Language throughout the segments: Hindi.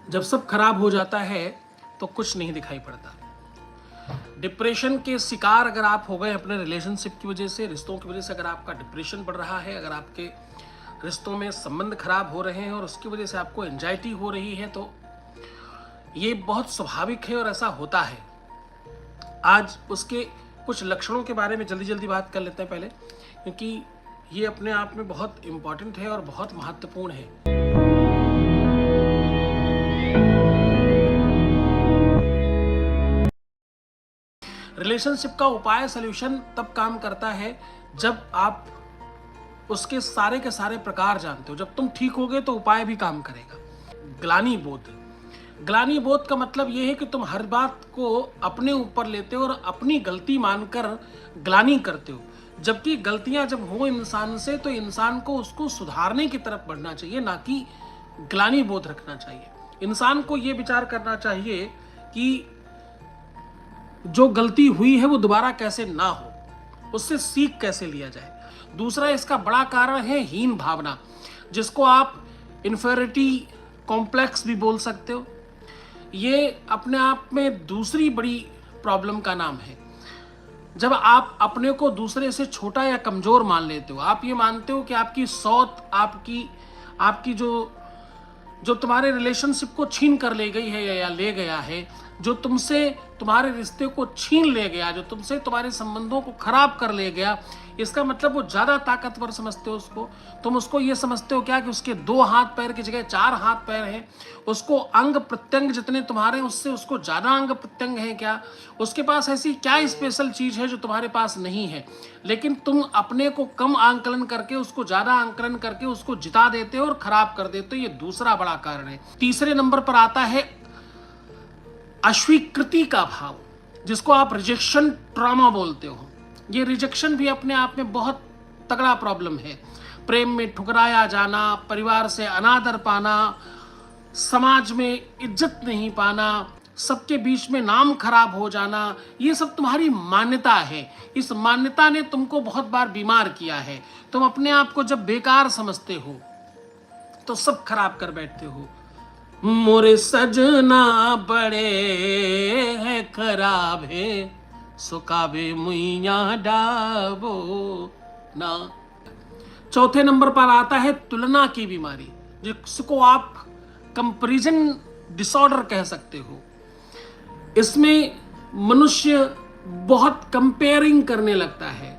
जब सब खराब हो जाता है तो कुछ नहीं दिखाई पड़ता। डिप्रेशन के शिकार अगर आप हो गए अपने रिलेशनशिप की वजह से, रिश्तों की वजह से, अगर आपका डिप्रेशन बढ़ रहा है, अगर आपके रिश्तों में संबंध खराब हो रहे हैं और उसकी वजह से आपको एंजाइटी हो रही है, तो ये बहुत स्वाभाविक है और ऐसा होता है। आज उसके कुछ लक्षणों के बारे में जल्दी जल्दी बात कर लेते हैं पहले, क्योंकि ये अपने आप में बहुत इम्पॉर्टेंट है और बहुत महत्वपूर्ण है। रिलेशनशिप का उपाय सॉल्यूशन तब काम करता है जब आप उसके सारे के सारे प्रकार जानते हो। जब तुम ठीक होगे तो उपाय भी काम करेगा। ग्लानि बोध। ग्लानि बोध का मतलब यह है कि तुम हर बात को अपने ऊपर लेते हो और अपनी गलती मानकर ग्लानि करते हो, जबकि गलतियां जब हो इंसान से तो इंसान को उसको सुधारने की तरफ बढ़ना चाहिए, ना कि ग्लानि बोध रखना चाहिए। इंसान को यह विचार करना चाहिए कि जो गलती हुई है वो दोबारा कैसे ना हो, उससे सीख कैसे लिया जाए। दूसरा इसका बड़ा कारण है हीन भावना, जिसको आप इन्फेरिटी कॉम्प्लेक्स भी बोल सकते हो। ये अपने आप में दूसरी बड़ी प्रॉब्लम का नाम है। जब आप अपने को दूसरे से छोटा या कमजोर मान लेते हो, आप ये मानते हो कि आपकी सौत, आपकी जो तुम्हारे रिलेशनशिप को छीन कर ले गई है या ले गया है, जो तुमसे तुम्हारे रिश्ते को छीन ले गया, जो तुमसे तुम्हारे संबंधों को खराब कर ले गया, इसका मतलब वो ज्यादा ताकतवर समझते हो उसको। तुम उसको ये समझते हो क्या कि उसके 2 हाथ पैर की जगह 4 हाथ पैर हैं। उसको अंग प्रत्यंग जितने तुम्हारे हैं उससे उसको ज्यादा अंग प्रत्यंग है क्या? उसके पास ऐसी क्या स्पेशल चीज है जो तुम्हारे पास नहीं है? लेकिन तुम अपने को कम आंकलन करके उसको ज्यादा आंकलन करके उसको जिता देते हो और खराब कर देते हो। ये दूसरा बड़ा कारण है। तीसरे नंबर पर आता है अस्वीकृति का भाव, जिसको आप रिजेक्शन ट्रॉमा बोलते हो। ये रिजेक्शन भी अपने आप में बहुत तगड़ा प्रॉब्लम है। प्रेम में ठुकराया जाना, परिवार से अनादर पाना, समाज में इज्जत नहीं पाना, सबके बीच में नाम खराब हो जाना, ये सब तुम्हारी मान्यता है। इस मान्यता ने तुमको बहुत बार बीमार किया है। तुम अपने आप को जब बेकार समझते हो तो सब खराब कर बैठते हो। मोरे सजना बड़े है खराब है, सुकाबे मुइया डाबो ना। चौथे नंबर पर आता है तुलना की बीमारी, जिसको आप कंपैरिजन डिसऑर्डर कह सकते हो। इसमें मनुष्य बहुत कंपेयरिंग करने लगता है,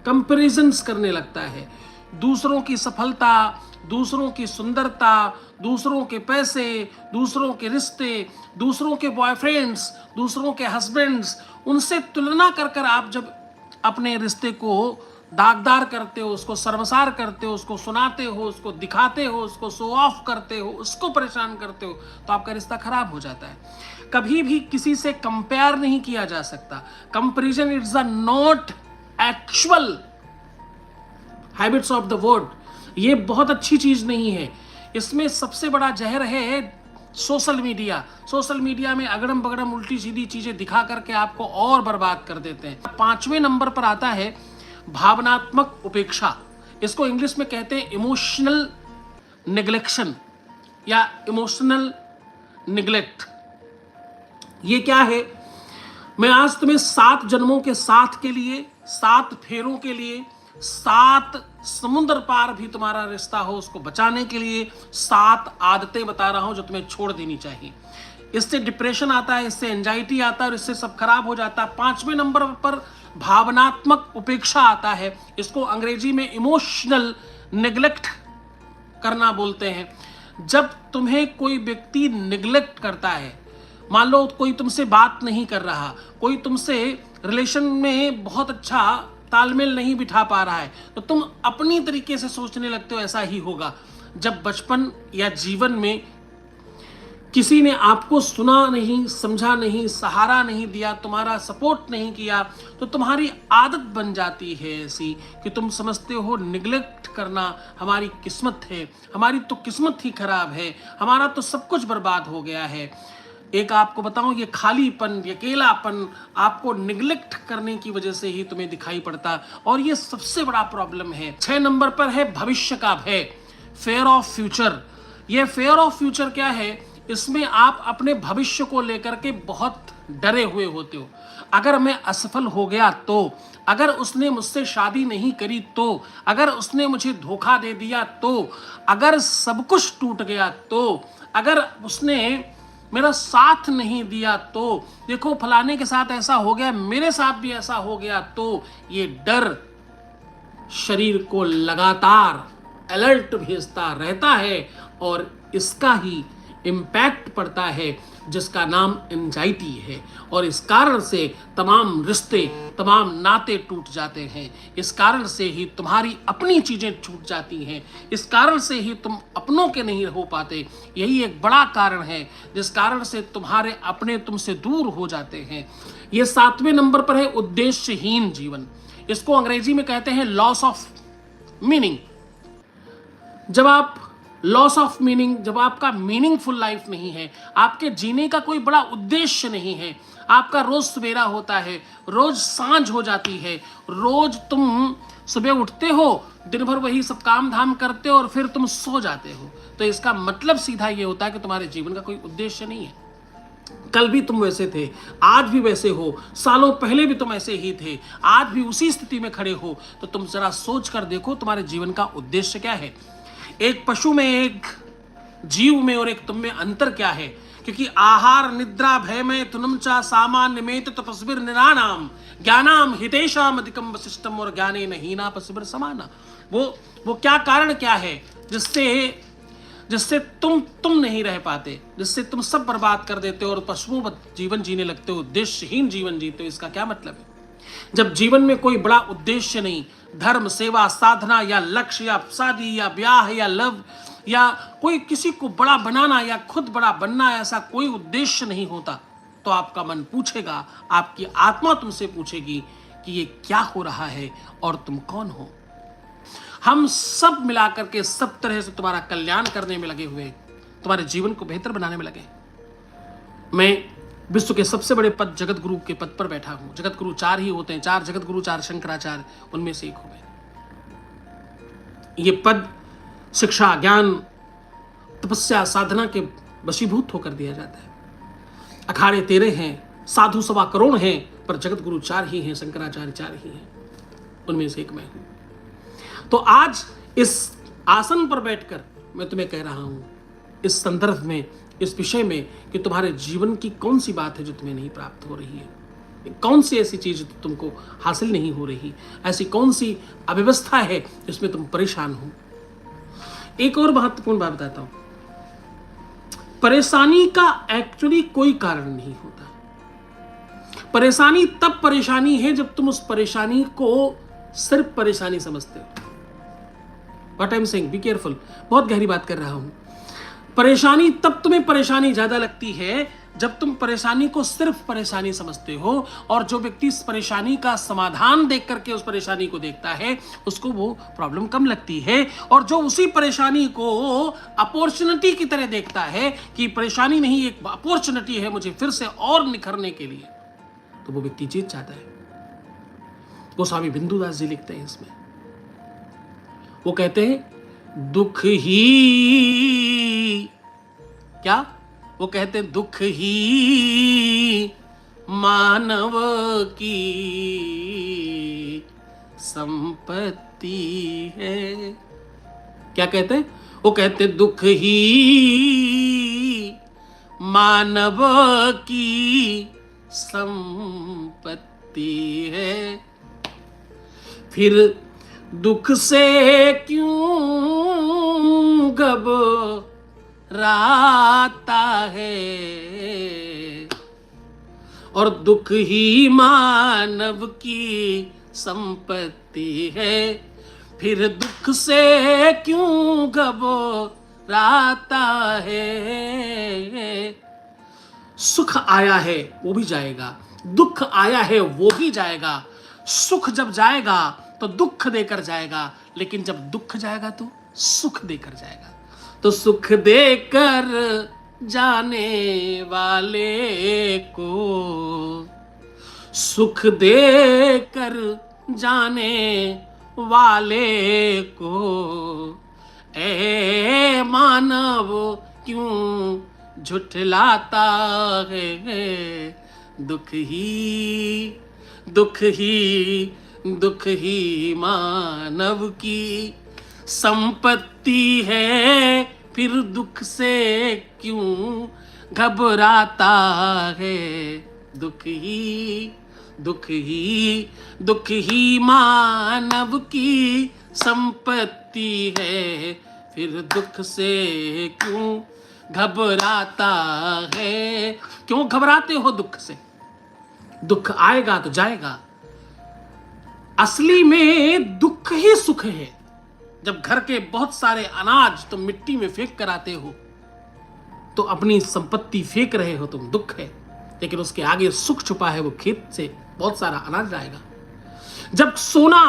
कंपैरिजंस करने लगता है। दूसरों की सफलता, दूसरों की सुंदरता, दूसरों के पैसे, दूसरों के रिश्ते, दूसरों के बॉयफ्रेंड्स, दूसरों के हस्बैंड्स, उनसे तुलना कर कर आप जब अपने रिश्ते को दागदार करते हो, उसको शर्मसार करते हो, उसको सुनाते हो, उसको दिखाते हो, उसको शो ऑफ करते हो, उसको परेशान करते हो, तो आपका रिश्ता खराब हो जाता है। कभी भी किसी से कंपेयर नहीं किया जा सकता। Comparison it's a not actual habits of the word. ये बहुत अच्छी चीज नहीं है। इसमें सबसे बड़ा जहर है सोशल मीडिया। सोशल मीडिया में अगड़म बगड़म उल्टी सीधी चीजें दिखा करके आपको और बर्बाद कर देते हैं। 5वें नंबर पर आता है भावनात्मक उपेक्षा। इसको इंग्लिश में कहते हैं इमोशनल नेग्लेक्शन या इमोशनल निग्लेक्ट। ये क्या है? मैं आज तुम्हें 7 जन्मों के साथ के लिए, 7 फेरों के लिए, 7 समुद्र पार भी तुम्हारा रिश्ता हो उसको बचाने के लिए 7 आदतें बता रहा हूं जो तुम्हें छोड़ देनी चाहिए। इससे डिप्रेशन आता है, इससे एंजाइटी आता है और इससे सब खराब हो जाता है। 5वें नंबर पर भावनात्मक उपेक्षा आता है। इसको अंग्रेजी में इमोशनल नेग्लेक्ट करना बोलते हैं। जब तुम्हें कोई व्यक्ति निग्लेक्ट करता है, मान लो कोई तुमसे बात नहीं कर रहा, कोई तुमसे रिलेशन में बहुत अच्छा तालमेल नहीं बिठा पा रहा है, तो तुम अपनी तरीके से सोचने लगते हो ऐसा ही होगा। जब बचपन या जीवन में किसी ने आपको सुना नहीं, समझा नहीं, सहारा नहीं दिया, तुम्हारा सपोर्ट नहीं किया, तो तुम्हारी आदत बन जाती है ऐसी कि तुम समझते हो निग्लेक्ट करना हमारी किस्मत है, हमारी तो किस्मत ही खराब है, हमारा तो सब कुछ बर्बाद हो गया है। एक आपको बताऊं, ये खालीपन, ये अकेलापन आपको निग्लेक्ट करने की वजह से ही तुम्हें दिखाई पड़ता, और ये सबसे बड़ा प्रॉब्लम है। 6 नंबर पर है भविष्य का भय, फेयर ऑफ फ्यूचर। ये फेयर ऑफ फ्यूचर क्या है? इसमें आप अपने भविष्य को लेकर के बहुत डरे हुए होते हो। अगर मैं असफल हो गया तो, अगर उसने मुझसे शादी नहीं करी तो, अगर उसने मुझे धोखा दे दिया तो, अगर सब कुछ टूट गया तो, अगर उसने मेरा साथ नहीं दिया तो, देखो फलाने के साथ ऐसा हो गया, मेरे साथ भी ऐसा हो गया तो, ये डर शरीर को लगातार अलर्ट भेजता रहता है और इसका ही इम्पैक्ट पड़ता है जिसका नाम एंजाइटी है। और इस कारण से तमाम रिश्ते, तमाम नाते टूट जाते हैं। इस कारण से ही तुम्हारी अपनी चीजें छूट जाती हैं। इस कारण से ही तुम अपनों के नहीं हो पाते। यही एक बड़ा कारण है जिस कारण से तुम्हारे अपने तुमसे दूर हो जाते हैं। ये 7वें नंबर पर है उद्देश्यहीन जीवन। इसको अंग्रेजी में कहते हैं लॉस ऑफ मीनिंग। जब आप लॉस ऑफ मीनिंग, जब आपका मीनिंगफुल लाइफ नहीं है, आपके जीने का कोई बड़ा उद्देश्य नहीं है, आपका रोज सवेरा होता है, रोज सांझ हो जाती है, रोज तुम सुबह उठते हो, दिन भर वही सब काम धाम करते हो और फिर तुम सो जाते हो, तो इसका मतलब सीधा ये होता है कि तुम्हारे जीवन का कोई उद्देश्य नहीं है। कल भी तुम वैसे थे, आज भी वैसे हो, सालों पहले भी तुम ऐसे ही थे, आज भी उसी स्थिति में खड़े हो, तो तुम जरा सोच कर देखो तुम्हारे जीवन का उद्देश्य क्या है। एक पशु में, एक जीव में और एक तुम में अंतर क्या है? क्योंकि आहार निद्रा भय में तुनम चा सामान्य में तो तपस्विर निरानाम ज्ञानाम हितेशाम अधिकम वशिष्टम और ज्ञाने नहीना पस्विर समाना। वो क्या कारण क्या है जिससे तुम नहीं रह पाते, जिससे तुम सब बर्बाद कर देते हो और पशुओं जीवन जीने लगते हो, उद्देश्यहीन जीवन जीते हो। इसका क्या मतलब है? जब जीवन में कोई बड़ा उद्देश्य नहीं, धर्म, सेवा, साधना या लक्ष्य या शादी या ब्याह या लव या कोई किसी को बड़ा बनाना या खुद बड़ा बनना, ऐसा कोई उद्देश्य नहीं होता, तो आपका मन पूछेगा, आपकी आत्मा तुमसे पूछेगी कि ये क्या हो रहा है और तुम कौन हो। हम सब मिलाकर के सब तरह से तुम्हारा कल्याण करने में लगे हुए, तुम्हारे जीवन को बेहतर बनाने में लगे। मैं विश्व के सबसे बड़े पद जगत गुरु के पद पर बैठा हूं। जगत गुरु 4 ही होते हैं, 4 जगत गुरु, 4 शंकराचार्य, उनमें से एक हूं मैं। ये पद शिक्षा, ज्ञान, तपस्या, साधना के वशीभूत होकर दिया जाता है। अखाड़े 13 हैं, साधु 1.25 करोड़ हैं, पर जगत गुरु 4 ही हैं, शंकराचार्य 4 ही हैं, उनमें से एक मैं हूं। तो आज इस आसन पर बैठकर मैं तुम्हें कह रहा हूं, इस संदर्भ में, इस विषय में, कि तुम्हारे जीवन की कौन सी बात है जो तुम्हें नहीं प्राप्त हो रही है, कौन सी ऐसी चीज तुमको हासिल नहीं हो रही, ऐसी कौन सी अव्यवस्था है जिसमें तुम परेशान हो। एक और महत्वपूर्ण बात बताता हूं, परेशानी का एक्चुअली कोई कारण नहीं होता। परेशानी तब परेशानी है जब तुम उस परेशानी को सिर्फ परेशानी समझते हो। What I'm saying, be careful, बहुत गहरी बात कर रहा हूं। परेशानी तब तुम्हें परेशानी ज्यादा लगती है जब तुम परेशानी को सिर्फ परेशानी समझते हो, और जो व्यक्ति इस परेशानी का समाधान देख करके उस परेशानी को देखता है उसको वो प्रॉब्लम कम लगती है, और जो उसी परेशानी को अपॉर्चुनिटी की तरह देखता है कि परेशानी नहीं, एक अपॉर्चुनिटी है मुझे फिर से और निखरने के लिए, तो वो व्यक्ति जीत जाता है। गोस्वामी बिंदुदास जी लिखते हैं इसमें, वो कहते हैं दुख ही, क्या वो कहते हैं, दुख ही मानव की संपत्ति है। क्या कहते हैं? वो कहते हैं दुख ही मानव की संपत्ति है, फिर दुख से क्यों घबराता है, और दुख ही मानव की संपत्ति है, फिर दुख से क्यों घबराता है। सुख आया है वो भी जाएगा, दुख आया है वो भी जाएगा। सुख जब जाएगा तो दुख देकर जाएगा, लेकिन जब दुख जाएगा तो सुख देकर जाएगा। तो सुख देकर जाने वाले को सुख देकर जाने वाले को, ए मानव क्यों झुठलाता है। दुख ही दुख ही दुख ही मानव की संपत्ति है, फिर दुख से क्यों घबराता है। दुख ही दुख ही दुख ही मानव की संपत्ति है, फिर दुख से क्यों घबराता है। क्यों घबराते हो दुख से? दुख आएगा तो जाएगा। असली में दुख ही सुख है। जब घर के बहुत सारे अनाज तुम मिट्टी में फेंक कर आते हो तो अपनी संपत्ति फेंक रहे हो तुम, दुख है। लेकिन उसके आगे सुख छुपा है, वो खेत से बहुत सारा अनाज लाएगा। जब सोना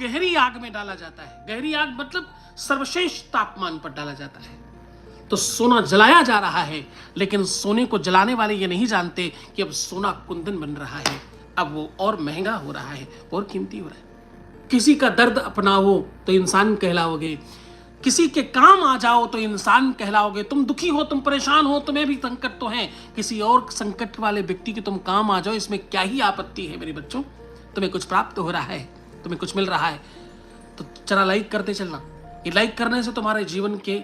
गहरी आग में डाला जाता है, गहरी आग मतलब सर्वश्रेष्ठ तापमान पर डाला जाता है, तो सोना जलाया जा रहा है। लेकिन सोने को जलाने वाले ये नहीं जानते कि अब सोना कुंदन बन रहा है, अब वो और महंगा हो रहा है, और कीमती हो रहा है। किसी का दर्द अपनाओ तो इंसान कहलाओगे, किसी के काम आ जाओ तो इंसान कहलाओगे। तुम दुखी हो, तुम परेशान हो, तुम्हें भी संकट तो है, किसी और संकट वाले व्यक्ति के तुम काम आ जाओ, इसमें क्या ही आपत्ति है मेरे बच्चों। तुम्हें कुछ प्राप्त हो रहा है, तुम्हें कुछ मिल रहा है, तो चला लाइक करते चलना। ये लाइक करने से तुम्हारे जीवन के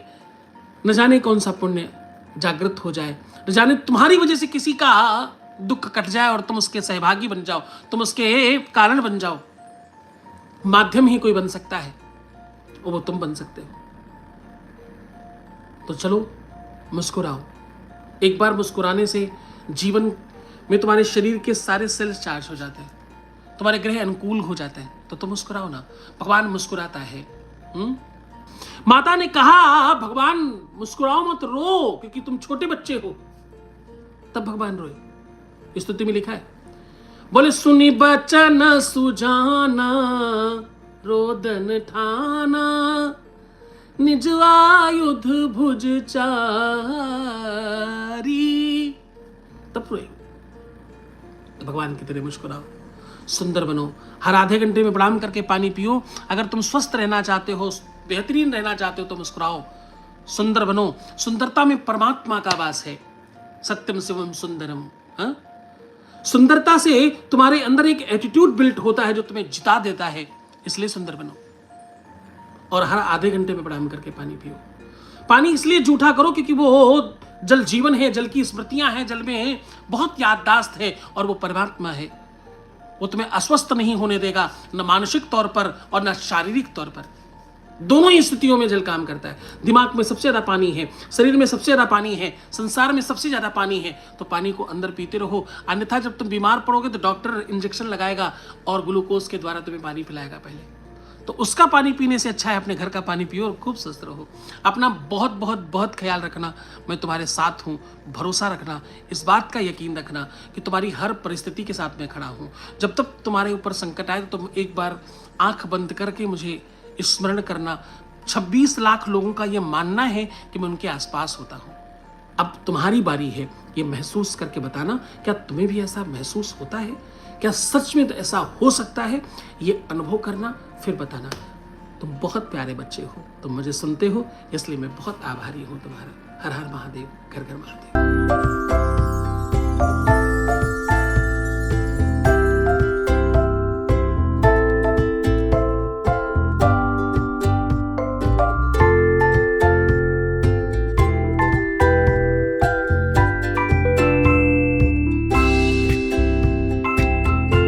न जाने कौन सा पुण्य जागृत हो जाए, न जाने तुम्हारी वजह से किसी का दुख कट जाए और तुम उसके सहभागी बन जाओ, तुम उसके कारण बन जाओ। माध्यम ही कोई बन सकता है, वो तुम बन सकते हो। तो चलो मुस्कुराओ। एक बार मुस्कुराने से जीवन में तुम्हारे शरीर के सारे सेल्स चार्ज हो जाते हैं, तुम्हारे ग्रह अनुकूल हो जाते हैं। तो तुम मुस्कुराओ ना, भगवान मुस्कुराता है। माता ने कहा भगवान मुस्कुराओ मत, रो, क्योंकि तुम छोटे बच्चे हो। तब भगवान रोए। इस स्तुति में लिखा है, बोले सुनी बचन सुजाना, रोदन ठाना, निज आयुध भुज चारी। तब रोए। तो भगवान की तरह मुस्कुराओ, सुंदर बनो। हर आधे घंटे में प्रणाम करके पानी पियो। अगर तुम स्वस्थ रहना चाहते हो, बेहतरीन रहना चाहते हो, तो मुस्कुराओ, सुंदर बनो। सुंदरता में परमात्मा का वास है। सत्यम शिवम सुंदरम। सुंदरता से तुम्हारे अंदर एक एटीट्यूड बिल्ट होता है जो तुम्हें जिता देता है। इसलिए सुंदर बनो और हर आधे घंटे में प्रणाम करके पानी पियो। पानी इसलिए जूठा करो क्योंकि वो जल जीवन है, जल की स्मृतियां हैं, जल में बहुत याददाश्त है और वो परमात्मा है। वो तुम्हें अस्वस्थ नहीं होने देगा, न मानसिक तौर पर और न शारीरिक तौर पर। दोनों ही स्थितियों में जल काम करता है। दिमाग में सबसे ज्यादा पानी है, शरीर में सबसे ज्यादा पानी है, संसार में सबसे ज्यादा पानी है। तो पानी को अंदर पीते रहो, अन्यथा जब तुम बीमार पड़ोगे तो डॉक्टर इंजेक्शन लगाएगा और ग्लूकोज के द्वारा तुम्हें पानी पिलाएगा पहले। तो उसका पानी पीने से अच्छा है अपने घर का पानी पियो और खूब स्वस्थ रहो। अपना बहुत बहुत बहुत ख्याल रखना। मैं तुम्हारे साथ हूँ, भरोसा रखना, इस बात का यकीन रखना कि तुम्हारी हर परिस्थिति के साथ मैं खड़ा हूँ। जब तक तुम्हारे ऊपर संकट आए तो तुम एक बार आंख बंद करके मुझे स्मरण करना। 26 लाख लोगों का यह मानना है कि मैं उनके आसपास होता हूँ। अब तुम्हारी बारी है ये महसूस करके बताना, क्या तुम्हें भी ऐसा महसूस होता है? क्या सच में ऐसा हो सकता है? ये अनुभव करना, फिर बताना। तुम बहुत प्यारे बच्चे हो, तुम मुझे सुनते हो, इसलिए मैं बहुत आभारी हूँ तुम्हारा। हर हर महादेव, घर घर महादेव।